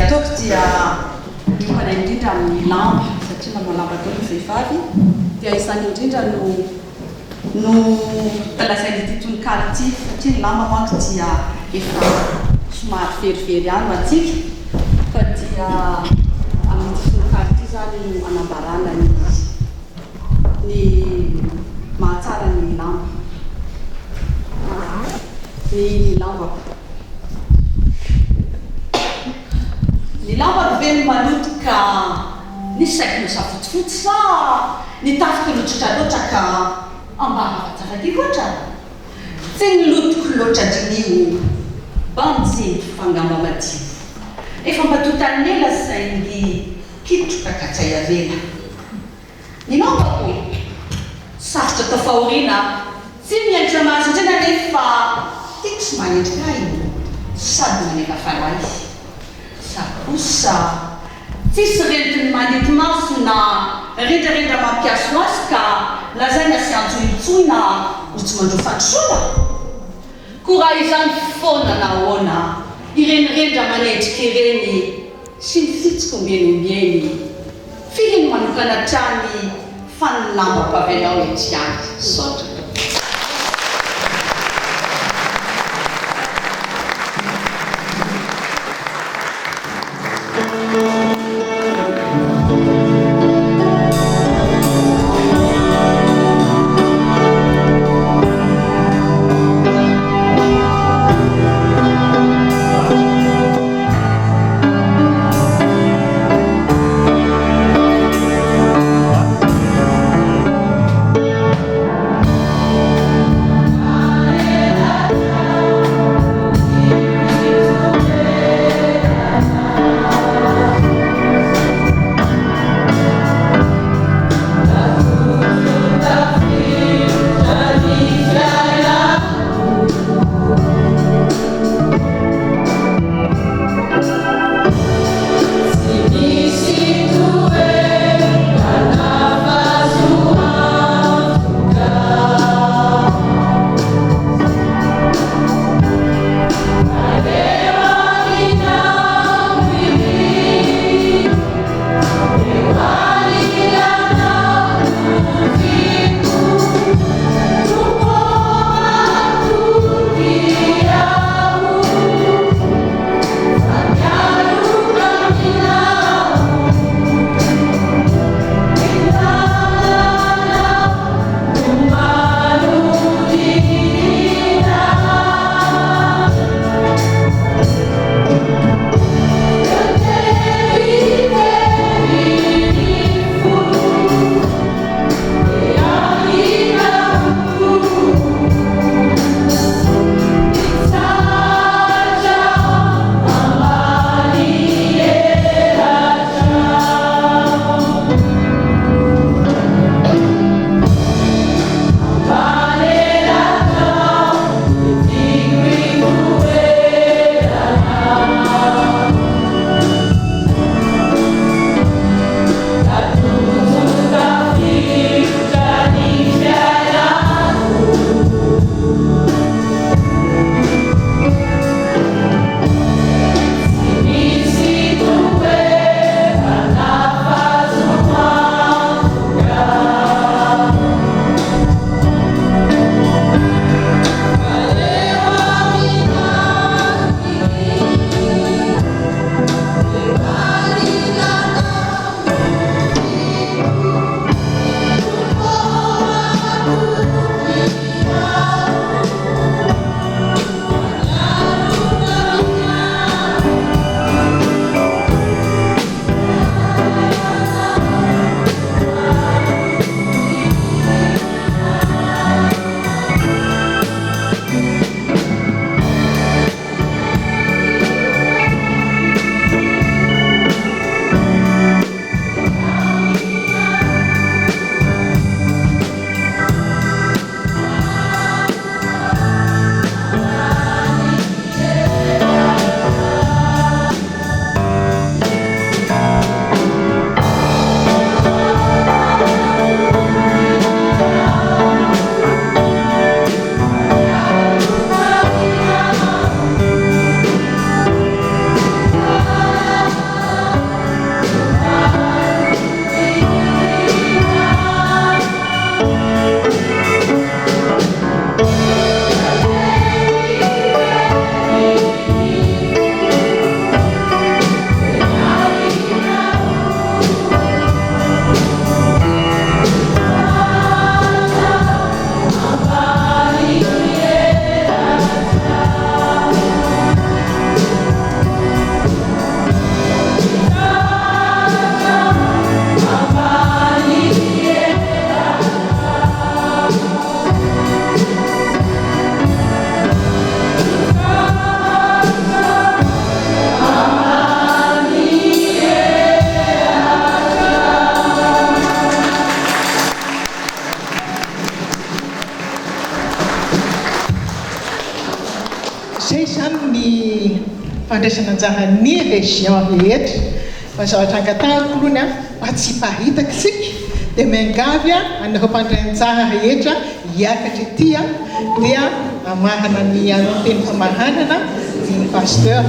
ataoko dia miomana indrindra amin'ny lamba satria manao lamba tao ny vehivavy dia isany indrindra no lazay ity tononkalo ity satria ny lamba manko dia efa somary verivery any atsika fa dia amin'ity tononkalo ity zany no anambarana ny mahatsara ny lamba ny lamba roveny maloto ka nisy saiky no safotsifotsy sa nitafika lotrotra loatra ka ambaravatsafaty loatra tsy nilotoko loatra dinio banjy fangamba madio efa mbatotany ela saingy kitroka katsay avela ny lamba koe safotra tafahorina tsy miendrika mahasintrena nefa tiako sy manendrika iny sady maneka faray sakosa tsisy rentiny mandety maso na rendrarendra mampiaso azy ka lazay na sy antsointsoina ho tsy mandro fandrosoana koa raha izany foana na ahoana irenirendra manendrika ireny sy ny fitsiko ombieny fihiny manokana trany fa ny lamba pavenao ety any sotra fampiresana anjahany région rehetra fa zao atrangatahako aloha mba tsy paritaka tsika dia miangavy anareo mpandray-anjaha rehetra hiakatra ety dia amahana ny teny famahanana ny pasteur